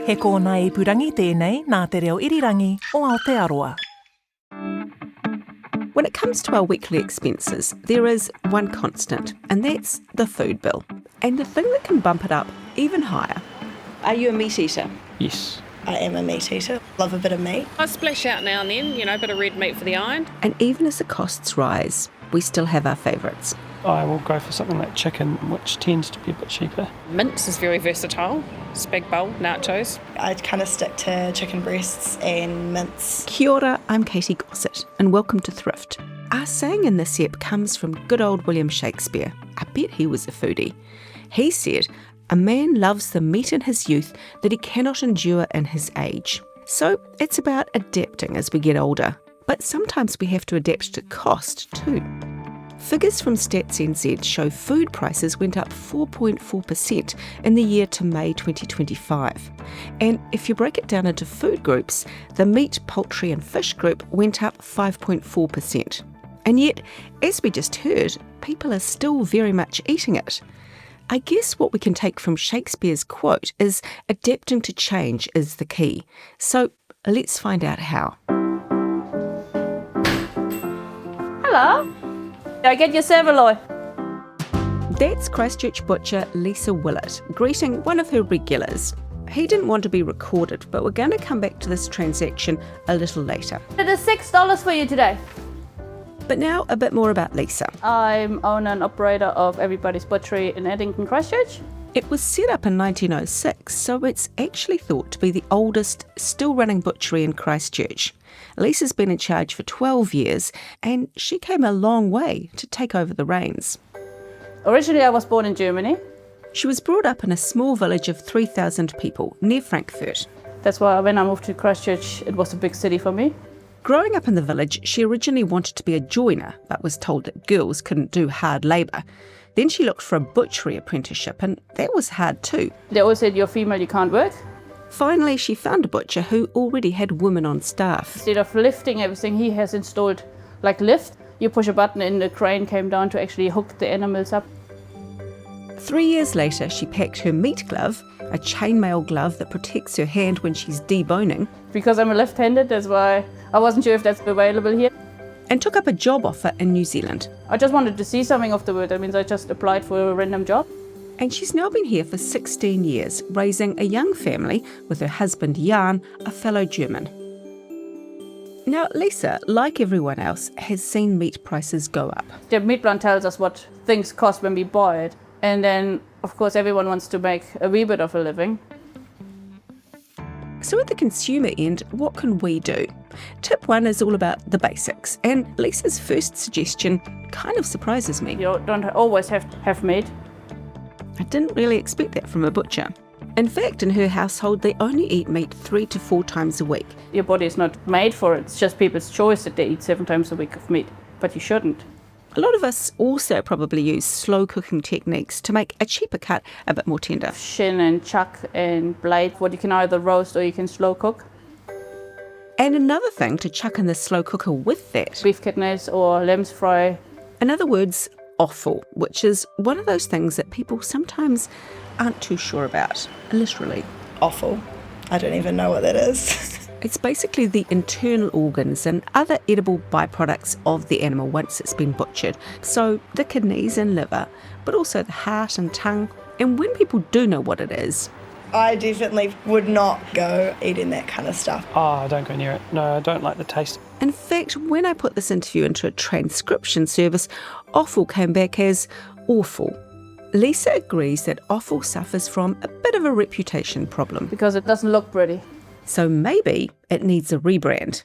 He kōna ipurangi tēnei nā te reo irirangi o Aotearoa. When it comes to our weekly expenses, there is one constant, and that's the food bill. And the thing that can bump it up even higher. Are you a meat eater? Yes. I am a meat eater. Love a bit of meat. I splash out now and then, a bit of red meat for the iron. And even as the costs rise, we still have our favourites. I will go for something like chicken, which tends to be a bit cheaper. Mince is very versatile. Spag bowl, nachos. I kind of stick to chicken breasts and mince. Kia ora, I'm Katy Gosset, and welcome to Thrift. Our saying in this ep comes from good old William Shakespeare. I bet he was a foodie. He said, "A man loves the meat in his youth that he cannot endure in his age." So it's about adapting as we get older. But sometimes we have to adapt to cost too. Figures from Stats NZ show food prices went up 4.4% in the year to May 2025. And if you break it down into food groups, the meat, poultry and fish group went up 5.4%. And yet, as we just heard, people are still very much eating it. I guess what we can take from Shakespeare's quote is adapting to change is the key. So let's find out how. Hello. I get your cerveloy. That's Christchurch butcher Lisa Willert greeting one of her regulars. He didn't want to be recorded, but we're going to come back to this transaction a little later. It is $6 for you today. But now a bit more about Lisa. I'm owner and operator of Everybody's Butchery in Addington, Christchurch. It was set up in 1906, so it's actually thought to be the oldest still running butchery in Christchurch. Lisa's been in charge for 12 years, and she came a long way to take over the reins. Originally, I was born in Germany. She was brought up in a small village of 3,000 people near Frankfurt. That's why when I moved to Christchurch, it was a big city for me. Growing up in the village, she originally wanted to be a joiner, but was told that girls couldn't do hard labour. Then she looked for a butchery apprenticeship, and that was hard too. They always said, "You're female, you can't work." Finally, she found a butcher who already had women on staff. Instead of lifting everything, he has installed like lift. You push a button and the crane came down to actually hook the animals up. 3 years later, she packed her meat glove, a chainmail glove that protects her hand when she's deboning. Because I'm a left-handed, that's why I wasn't sure if that's available here. And took up a job offer in New Zealand. I just wanted to see something of the world. That means I just applied for a random job. And she's now been here for 16 years, raising a young family with her husband Jan, a fellow German. Now, Lisa, like everyone else, has seen meat prices go up. The meat plan tells us what things cost when we buy it. And then, of course, everyone wants to make a wee bit of a living. So at the consumer end, what can we do? Tip 1 is all about the basics, and Lisa's first suggestion kind of surprises me. You don't always have to have meat. I didn't really expect that from a butcher. In fact, in her household, they only eat meat 3 to 4 times a week. Your body is not made for it. It's just people's choice that they eat 7 times a week of meat. But you shouldn't. A lot of us also probably use slow cooking techniques to make a cheaper cut a bit more tender. Shin and chuck and blade, what you can either roast or you can slow cook. And another thing to chuck in the slow cooker with that. Beef kidneys or lamb's fry. In other words, offal, which is one of those things that people sometimes aren't too sure about, literally. Offal. I don't even know what that is. It's basically the internal organs and other edible byproducts of the animal once it's been butchered. So the kidneys and liver, but also the heart and tongue. And when people do know what it is, I definitely would not go eating that kind of stuff. Oh, don't go near it. No, I don't like the taste. In fact, when I put this interview into a transcription service, offal came back as awful. Lisa agrees that offal suffers from a bit of a reputation problem. Because it doesn't look pretty. So maybe it needs a rebrand.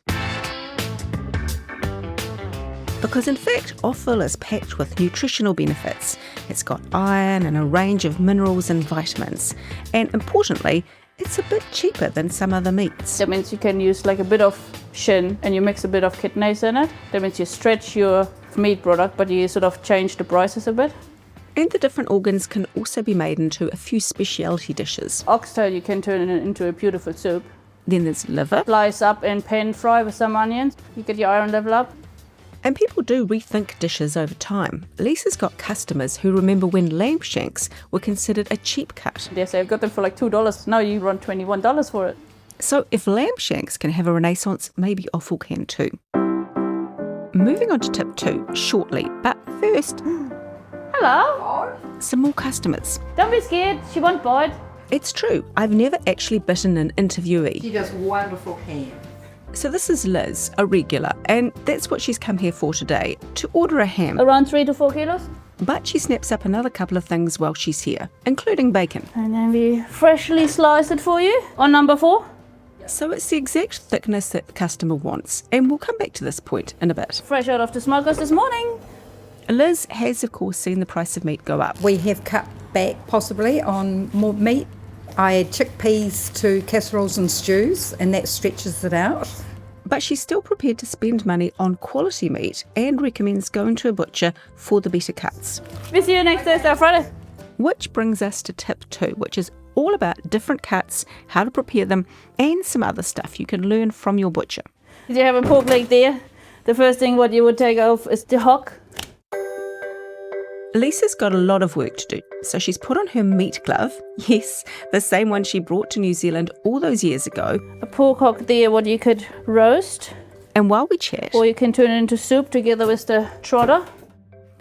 Because in fact, offal is packed with nutritional benefits. It's got iron and a range of minerals and vitamins. And importantly, it's a bit cheaper than some other meats. That means you can use like a bit of shin and you mix a bit of kidneys in it. That means you stretch your meat product, but you sort of change the prices a bit. And the different organs can also be made into a few specialty dishes. Oxtail you can turn it into a beautiful soup. Then there's liver. Slice up and pan fry with some onions. You get your iron level up. And people do rethink dishes over time. Lisa's got customers who remember when lamb shanks were considered a cheap cut. They say, I've got them for like $2. Now you run $21 for it. So if lamb shanks can have a renaissance, maybe offal can too. Moving on to tip 2 shortly, but first, Hello. some more customers. Don't be scared. She won't bite. It's true, I've never actually bitten an interviewee. She does wonderful ham. So this is Liz, a regular, and that's what she's come here for today, to order a ham. Around 3 to 4 kilos. But she snaps up another couple of things while she's here, including bacon. And then we freshly slice it for you on number 4. So it's the exact thickness that the customer wants, and we'll come back to this point in a bit. Fresh out of the smokers this morning. Liz has, of course, seen the price of meat go up. We have cut back possibly on more meat. I add chickpeas to casseroles and stews, and that stretches it out. But she's still prepared to spend money on quality meat and recommends going to a butcher for the better cuts. We see you next Thursday or Friday. Which brings us to tip 2, which is all about different cuts, how to prepare them, and some other stuff you can learn from your butcher. If you have a pork leg there, the first thing what you would take off is the hock. Lisa's got a lot of work to do, so she's put on her meat glove. Yes, the same one she brought to New Zealand all those years ago. A pork hock there what you could roast, And while we chat, or you can turn it into soup together with the trotter.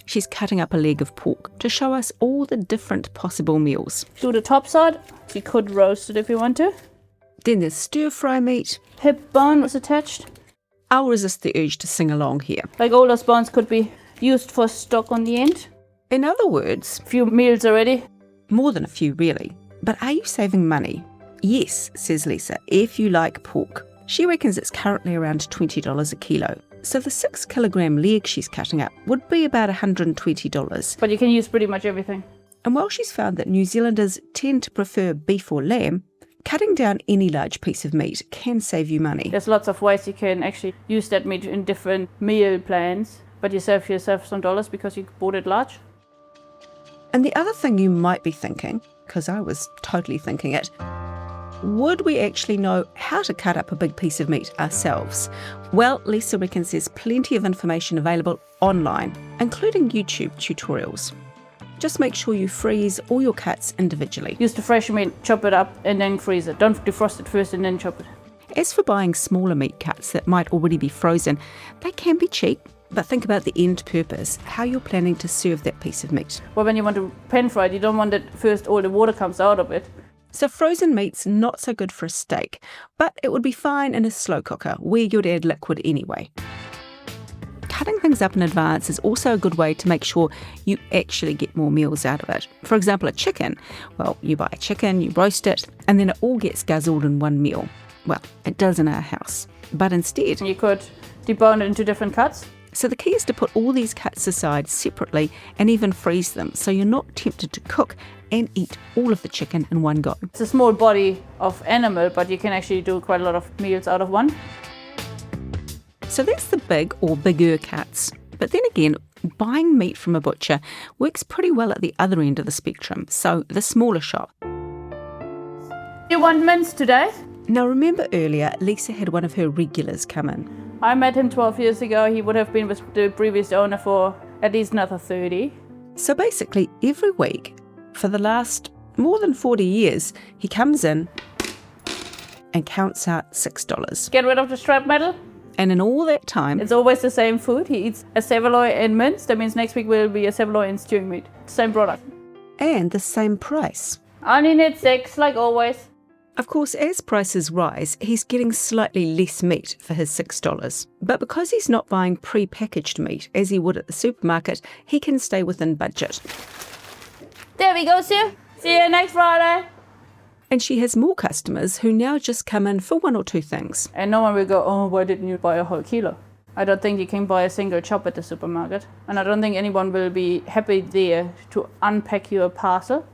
she's cutting up a leg of pork to show us all the different possible meals. Do the top side. You could roast it if you want to. Then there's stir-fry meat. Hip bone is attached. I'll resist the urge to sing along here. Like all those bones could be used for stock on the end. In other words, Few meals already. more than a few really. But are you saving money? Yes, says Lisa, if you like pork. She reckons it's currently around $20 a kilo. So the 6 kilogram leg she's cutting up would be about $120. But you can use pretty much everything. And while she's found that New Zealanders tend to prefer beef or lamb, cutting down any large piece of meat can save you money. There's lots of ways you can actually use that meat in different meal plans. But you save yourself some dollars because you bought it large. And the other thing you might be thinking, because I was totally thinking it, would we actually know how to cut up a big piece of meat ourselves? Well, Lisa reckons there's plenty of information available online, including YouTube tutorials. Just make sure you freeze all your cuts individually. Use the fresh meat, chop it up and then freeze it. Don't defrost it first and then chop it. As for buying smaller meat cuts that might already be frozen, they can be cheap, but think about the end purpose, how you're planning to serve that piece of meat. Well, when you want to pan fry it, you don't want that first all the water comes out of it. So frozen meat's not so good for a steak, but it would be fine in a slow cooker where you'd add liquid anyway. Cutting things up in advance is also a good way to make sure you actually get more meals out of it. For example, a chicken. Well, you buy a chicken, you roast it, and then it all gets guzzled in one meal. Well, it does in our house. But instead, You could debone it into different cuts. so the key is to put all these cuts aside separately and even freeze them so you're not tempted to cook and eat all of the chicken in one go. It's a small body of animal, but you can actually do quite a lot of meals out of one. So that's the big or bigger cuts. But then again, buying meat from a butcher works pretty well at the other end of the spectrum, so the smaller shop. You want mince today? Now remember earlier, Lisa had one of her regulars come in. I met him 12 years ago. He would have been with the previous owner for at least another 30. So basically every week, for the last more than 40 years, he comes in and counts out $6. Get rid of the strap metal. And in all that time, It's always the same food. He eats a saveloy and mince. That means next week will be a saveloy and stewing meat. Same product. and the same price. Only need 6, like always. Of course, as prices rise, he's getting slightly less meat for his $6. But because he's not buying pre-packaged meat as he would at the supermarket, he can stay within budget. There we go, Sue. See you next Friday. And she has more customers who now just come in for one or two things. And no one will go, oh, why didn't you buy a whole kilo? I don't think you can buy a single chop at the supermarket. And I don't think anyone will be happy there to unpack your parcel.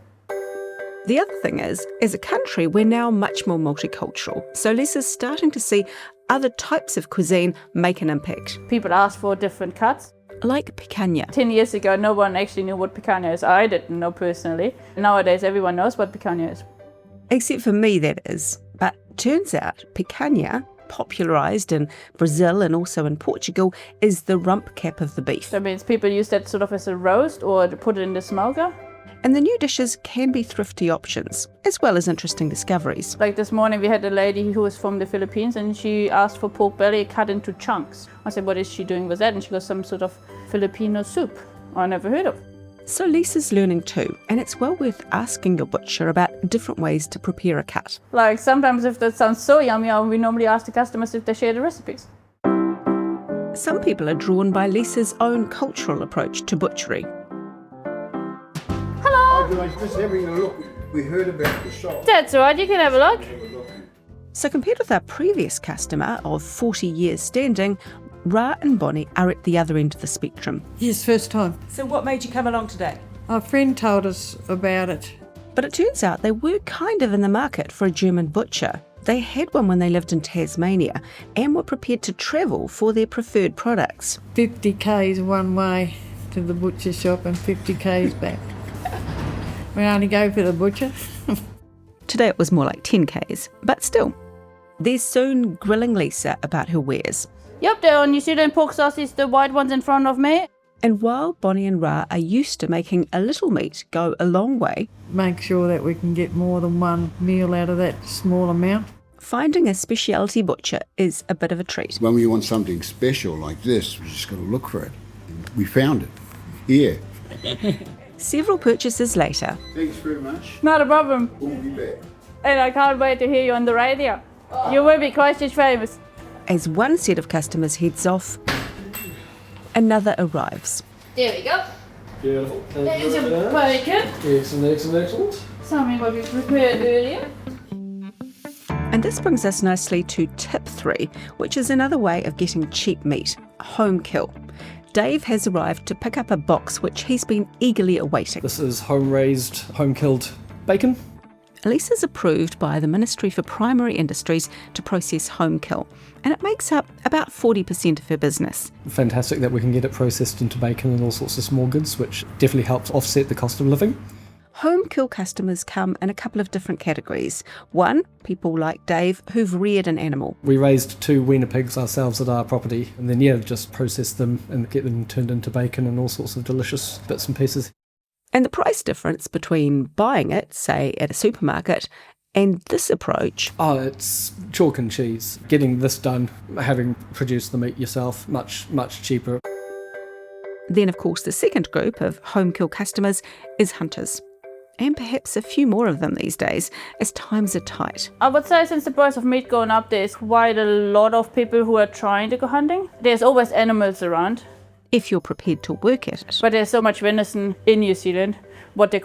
The other thing is, as a country, we're now much more multicultural. So Lisa's starting to see other types of cuisine make an impact. People ask for different cuts. Like picanha. 10 years ago, no one actually knew what picanha is. I didn't know personally. Nowadays, everyone knows what picanha is. Except for me, that is. But turns out picanha, popularised in Brazil and also in Portugal is the rump cap of the beef. That means people use that sort of as a roast or to put it in the smoker. And the new dishes can be thrifty options, as well as interesting discoveries. Like this morning we had a lady who was from the Philippines and she asked for pork belly cut into chunks. I said, what is she doing with that? And she goes, some sort of Filipino soup I never heard of. So Lisa's learning too, and it's well worth asking your butcher about different ways to prepare a cut. Like sometimes if that sounds so yummy, we normally ask the customers if they share the recipes. Some people are drawn by Lisa's own cultural approach to butchery. Just having a look. We heard about the shop. That's right, you can have a look. So compared with our previous customer of 40 years standing, Ra and Bonnie are at the other end of the spectrum. Yes, first time. So what made you come along today? A friend told us about it. But it turns out they were kind of in the market for a German butcher. They had one when they lived in Tasmania and were prepared to travel for their preferred products. 50 k's one way to the butcher shop and 50 k's back. We only go for the butcher. Today it was more like 10 k's, but still. They're soon grilling Lisa about her wares. Yep, there are New Zealand pork sausages, the white ones in front of me. And while Bonnie and Ra are used to making a little meat go a long way, Make sure that we can get more than one meal out of that small amount. finding a specialty butcher is a bit of a treat. When we want something special like this, we just got to look for it. We found it. Here. Several purchases later, Thanks very much. Not a problem. We'll be back. And I can't wait to hear you on the radio. You will be Christchurch famous. as one set of customers heads off, another arrives. There we go. Beautiful. There's your bacon. Excellent. Something what we prepared earlier. And this brings us nicely to tip 3, which is another way of getting cheap meat, home kill. Dave has arrived to pick up a box which he's been eagerly awaiting. This is home-raised, home-killed bacon. Lisa's approved by the Ministry for Primary Industries to process home kill, and it makes up about 40% of her business. Fantastic that we can get it processed into bacon and all sorts of small goods, which definitely helps offset the cost of living. Home kill customers come in a couple of different categories. One, people like Dave who've reared an animal. We raised 2 weaner pigs ourselves at our property, and then just process them and get them turned into bacon and all sorts of delicious bits and pieces. And the price difference between buying it, say at a supermarket, and this approach, Oh, it's chalk and cheese. Getting this done, having produced the meat yourself, much, much cheaper. Then of course the second group of home kill customers is hunters. And perhaps a few more of them these days, as times are tight. I would say since the price of meat going up, there's quite a lot of people who are trying to go hunting. There's always animals around. If you're prepared to work at it. But there's so much venison in New Zealand, what they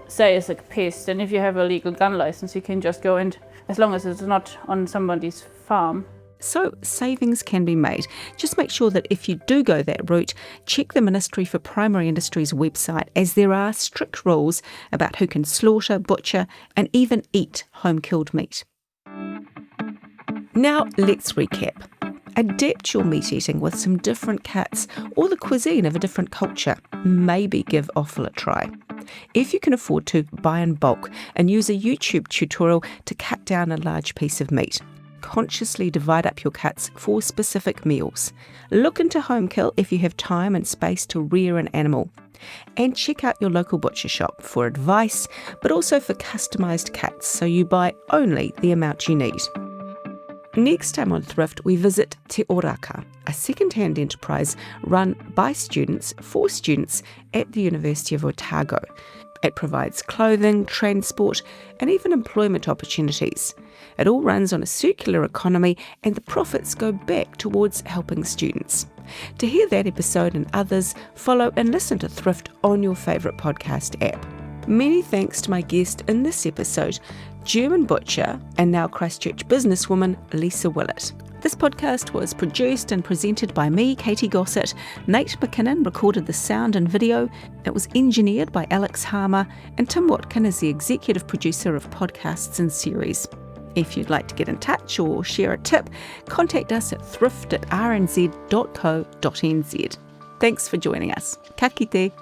say is a pest. And if you have a legal gun license, you can just go in, as long as it's not on somebody's farm. So savings can be made. Just make sure that if you do go that route, check the Ministry for Primary Industries website, as there are strict rules about who can slaughter, butcher and even eat home-killed meat. Now let's recap. Adapt your meat eating with some different cuts or the cuisine of a different culture. Maybe give offal a try. If you can afford to, buy in bulk and use a YouTube tutorial to cut down a large piece of meat. Consciously divide up your cuts for specific meals. Look into home kill if you have time and space to rear an animal. And check out your local butcher shop for advice, but also for customised cuts so you buy only the amount you need. Next time on Thrift, we visit Te Oraka, a second-hand enterprise run by students for students at the University of Otago. It provides clothing, transport and even employment opportunities. It all runs on a circular economy and the profits go back towards helping students. To hear that episode and others, follow and listen to Thrift on your favourite podcast app. Many thanks to my guest in this episode, German butcher and now Christchurch businesswoman Lisa Willert. This podcast was produced and presented by me, Katy Gosset. Nate McKinnon recorded the sound and video. It was engineered by Alex Harmer, and Tim Watkin is the executive producer of podcasts and series. If you'd like to get in touch or share a tip, contact us at thrift@rnz.co.nz. Thanks for joining us. Ka kite.